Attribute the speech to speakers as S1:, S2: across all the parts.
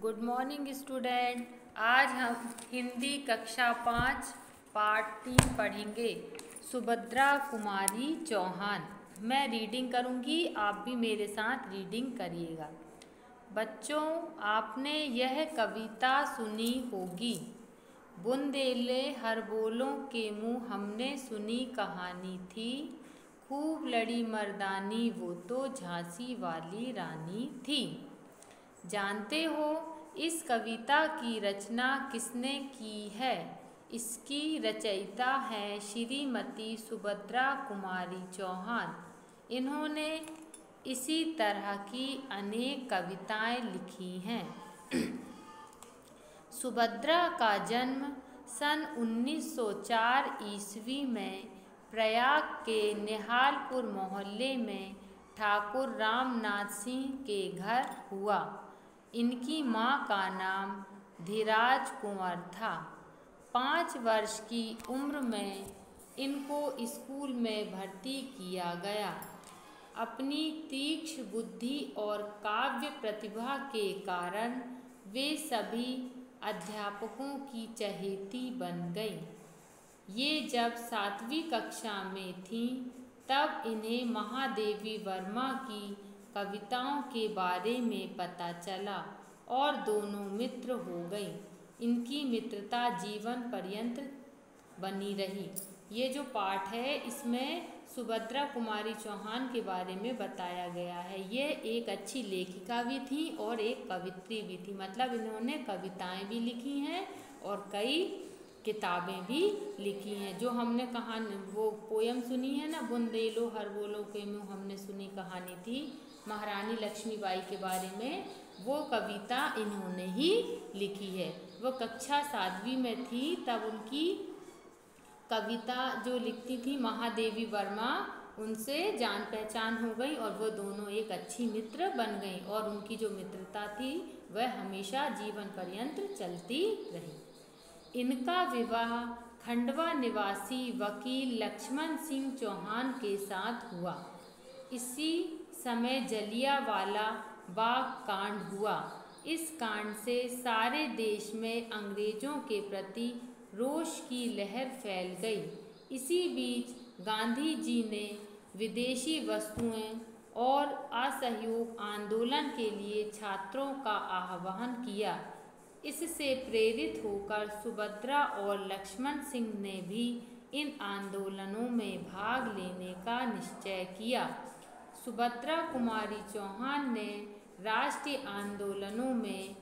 S1: Good morning student. आज हम हिंदी कक्षा 5 पाठ 3 पढ़ेंगे। सुभद्रा कुमारी चौहान। मैं रीडिंग करूंगी, आप भी मेरे साथ रीडिंग करिएगा। बच्चों, आपने यह कविता सुनी होगी। बुंदेले हर बोलों के मुँह हमने सुनी कहानी थी। खूब लड़ी मर्दानी वो तो झांसी वाली रानी थी। जानते हो इस कविता की रचना किसने की है? इसकी रचयिता है श्रीमती सुभद्रा कुमारी चौहान। इन्होंने इसी तरह की अनेक कविताएं लिखी हैं। सुभद्रा का जन्म सन 1904 ईस्वी में प्रयाग के निहालपुर मोहल्ले में ठाकुर रामनाथ सिंह के घर हुआ। इनकी मां का नाम धीराज कुंवर था। 5 वर्ष की उम्र में इनको स्कूल में भर्ती किया गया। अपनी तीक्ष्ण बुद्धि और काव्य प्रतिभा के कारण वे सभी अध्यापकों की चहेती बन गई। ये जब 7वीं कक्षा में थीं, तब इन्हें महादेवी वर्मा की कविताओं के बारे में पता चला और दोनों मित्र हो गई। इनकी मित्रता जीवन पर्यंत बनी रही। ये जो पाठ है इसमें सुभद्रा कुमारी चौहान के बारे में बताया गया है। ये एक अच्छी लेखिका भी थी और एक कवित्री भी थी, मतलब इन्होंने कविताएं भी लिखी हैं और कई किताबें भी लिखी हैं। जो हमने कहानी वो पोयम सुनी है ना, बुंदेलो हर बोलो के मुँह हमने सुनी कहानी थी, महारानी लक्ष्मीबाई के बारे में, वो कविता इन्होंने ही लिखी है। वो कक्षा 7वीं में थी तब उनकी कविता जो लिखती थी महादेवी वर्मा, उनसे जान पहचान हो गई और वो दोनों एक अच्छी मित्र बन गई और उनकी जो मित्रता थी वह हमेशा जीवन पर्यंत चलती रही। इनका विवाह खंडवा निवासी वकील लक्ष्मण सिंह चौहान के साथ हुआ। इसी समय जलियांवाला बाग कांड हुआ। इस कांड से सारे देश में अंग्रेजों के प्रति रोष की लहर फैल गई। इसी बीच गांधी जी ने विदेशी वस्तुएं और असहयोग आंदोलन के लिए छात्रों का आह्वान किया। इससे प्रेरित होकर सुभद्रा और लक्ष्मण सिंह ने भी इन आंदोलनों में भाग लेने का निश्चय किया। सुभद्रा कुमारी चौहान ने राष्ट्रीय आंदोलनों में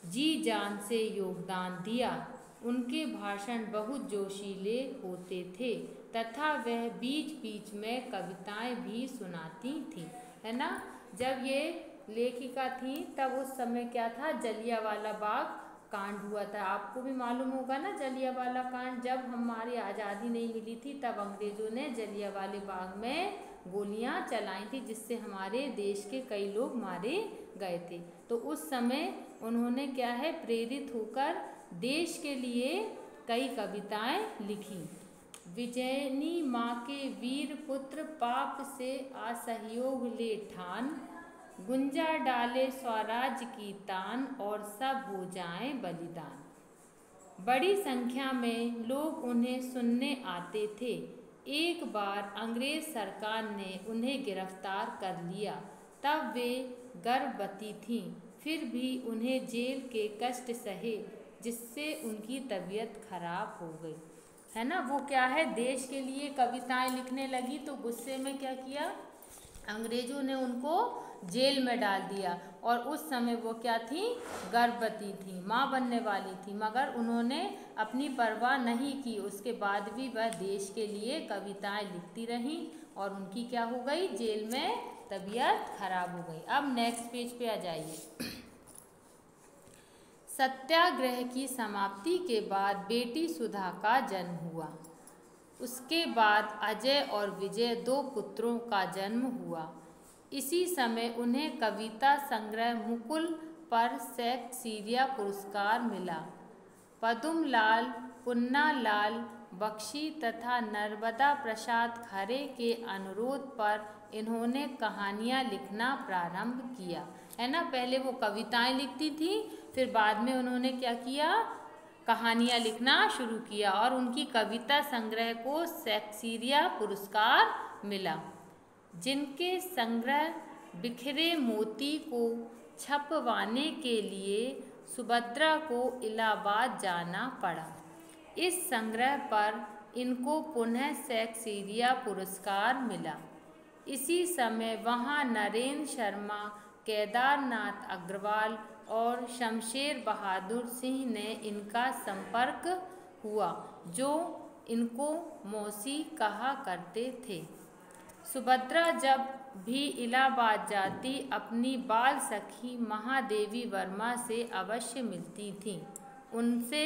S1: जी जान से योगदान दिया। उनके भाषण बहुत जोशीले होते थे तथा वह बीच बीच में कविताएं भी सुनाती थीं, है ना। जब ये लेखिका थी तब उस समय क्या था, जलियांवाला बाग कांड हुआ था। आपको भी मालूम होगा ना जलियांवाला कांड, जब हमारी आज़ादी नहीं मिली थी तब अंग्रेज़ों ने जलियांवाले बाग में गोलियां चलाई थी, जिससे हमारे देश के कई लोग मारे गए थे। तो उस समय उन्होंने क्या है, प्रेरित होकर देश के लिए कई कविताएं लिखी। विजयनी माँ के वीर पुत्र पाप से असहयोग ले ठान, गुंजा डाले स्वराज की तान और सब हो जाएं बलिदान। बड़ी संख्या में लोग उन्हें सुनने आते थे। एक बार अंग्रेज सरकार ने उन्हें गिरफ्तार कर लिया। तब वे गर्भवती थीं, फिर भी उन्हें जेल के कष्ट सहे, जिससे उनकी तबीयत खराब हो गई, है ना। वो क्या है, देश के लिए कविताएं लिखने लगी तो गुस्से में क्या किया, अंग्रेजों ने उनको जेल में डाल दिया। और उस समय वो क्या थी, गर्भवती थी, माँ बनने वाली थी, मगर उन्होंने अपनी परवाह नहीं की। उसके बाद भी वह देश के लिए कविताएं लिखती रहीं और उनकी क्या हो गई, जेल में तबीयत खराब हो गई। अब नेक्स्ट पेज पे आ जाइए। सत्याग्रह की समाप्ति के बाद बेटी सुधा का जन्म हुआ। उसके बाद अजय और विजय 2 पुत्रों का जन्म हुआ। इसी समय उन्हें कविता संग्रह मुकुल पर शेक्सपियर पुरस्कार मिला। पदुमलाल, पुन्नालाल बख्शी तथा नर्मदा प्रसाद खरे के अनुरोध पर इन्होंने कहानियाँ लिखना प्रारंभ किया, है ना। पहले वो कविताएं लिखती थी, फिर बाद में उन्होंने क्या किया, कहानियाँ लिखना शुरू किया और उनकी कविता संग्रह को शेक्सपियर पुरस्कार मिला। जिनके संग्रह बिखरे मोती को छपवाने के लिए सुभद्रा को इलाहाबाद जाना पड़ा। इस संग्रह पर इनको पुनः शेक्सपियर पुरस्कार मिला। इसी समय वहाँ नरेंद्र शर्मा, केदारनाथ अग्रवाल और शमशेर बहादुर सिंह ने इनका संपर्क हुआ, जो इनको मौसी कहा करते थे। सुभद्रा जब भी इलाहाबाद जाती अपनी बाल सखी महादेवी वर्मा से अवश्य मिलती थीं। उनसे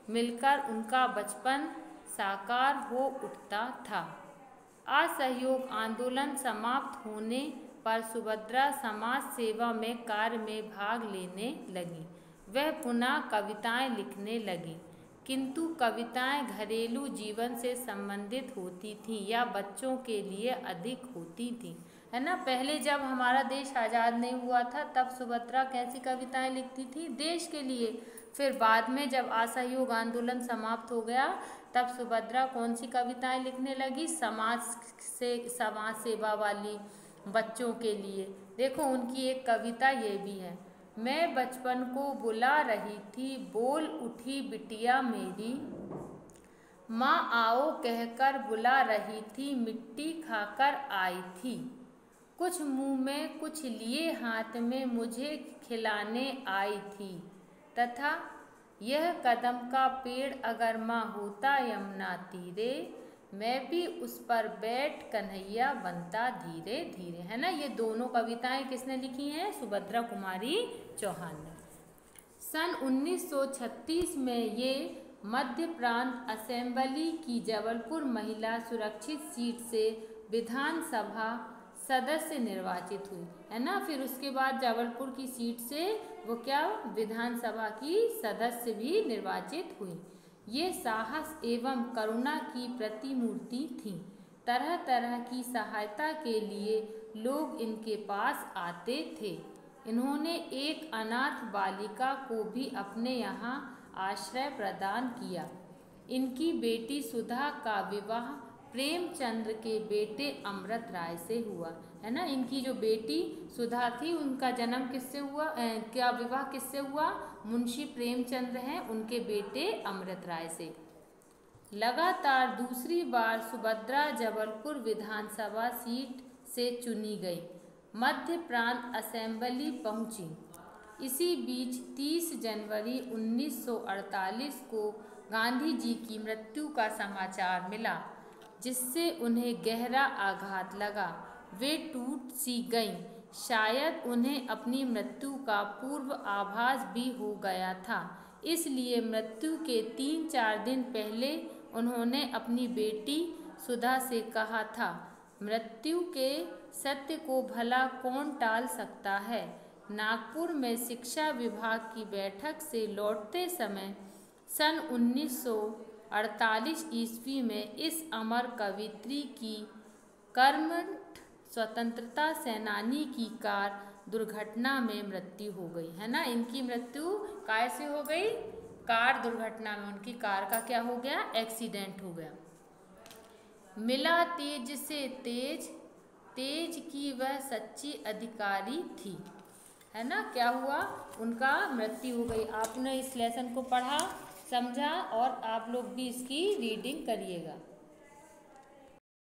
S1: मिलकर उनका बचपन साकार हो उठता था। असहयोग आंदोलन समाप्त होने पर सुभद्रा समाज सेवा में कार्य में भाग लेने लगी। वह पुनः कविताएं लिखने लगी, किंतु कविताएं घरेलू जीवन से संबंधित होती थीं या बच्चों के लिए अधिक होती थीं, है ना। पहले जब हमारा देश आज़ाद नहीं हुआ था तब सुभद्रा कैसी कविताएं लिखती थी, देश के लिए। फिर बाद में जब असहयोग आंदोलन समाप्त हो गया तब सुभद्रा कौन सी कविताएं लिखने लगी, समाज सेवा वाली, बच्चों के लिए। देखो उनकी एक कविता ये भी है, मैं बचपन को बुला रही थी, बोल उठी बिटिया मेरी, माँ आओ कहकर बुला रही थी, मिट्टी खाकर आई थी, कुछ मुँह में कुछ लिए हाथ में मुझे खिलाने आई थी, तथा यह कदम का पेड़ अगर माँ होता यमुना तीरे, मैं भी उस पर बैठ कन्हैया बनता धीरे धीरे, है ना। ये दोनों कविताएं किसने लिखी हैं, सुभद्रा कुमारी चौहान ने। सन 1936 में ये मध्य प्रांत असेंबली की जबलपुर महिला सुरक्षित सीट से विधानसभा सदस्य निर्वाचित हुई, है ना। फिर उसके बाद जबलपुर की सीट से वो क्या, विधानसभा की सदस्य भी निर्वाचित हुई। ये साहस एवं करुणा की प्रतिमूर्ति थी। तरह तरह की सहायता के लिए लोग इनके पास आते थे। इन्होंने एक अनाथ बालिका को भी अपने यहाँ आश्रय प्रदान किया। इनकी बेटी सुधा का विवाह प्रेमचंद्र के बेटे अमृत राय से हुआ, है ना। इनकी जो बेटी सुधा थी उनका जन्म किससे हुआ, क्या विवाह किससे हुआ, मुंशी प्रेमचंद्र हैं उनके बेटे अमृत राय से। लगातार दूसरी बार सुभद्रा जबलपुर विधानसभा सीट से चुनी गई, मध्य प्रांत असेंबली पहुंची। इसी बीच 30 जनवरी 1948 को गांधी जी की मृत्यु का समाचार मिला, जिससे उन्हें गहरा आघात लगा। वे टूट सी गईं। शायद उन्हें अपनी मृत्यु का पूर्व आभास भी हो गया था, इसलिए मृत्यु के 3-4 दिन पहले उन्होंने अपनी बेटी सुधा से कहा था, मृत्यु के सत्य को भला कौन टाल सकता है। नागपुर में शिक्षा विभाग की बैठक से लौटते समय सन 1948 ईस्वी में इस अमर कवियत्री की कर्मठ स्वतंत्रता सेनानी की कार दुर्घटना में मृत्यु हो गई, है ना। इनकी मृत्यु कैसे हो गई, कार दुर्घटना में। उनकी कार का क्या हो गया, एक्सीडेंट हो गया। मिला तेज से तेज, तेज की वह सच्ची अधिकारी थी, है ना। क्या हुआ, उनका मृत्यु हो गई। आपने इस लेसन को पढ़ा, समझा और आप लोग भी इसकी रीडिंग करिएगा।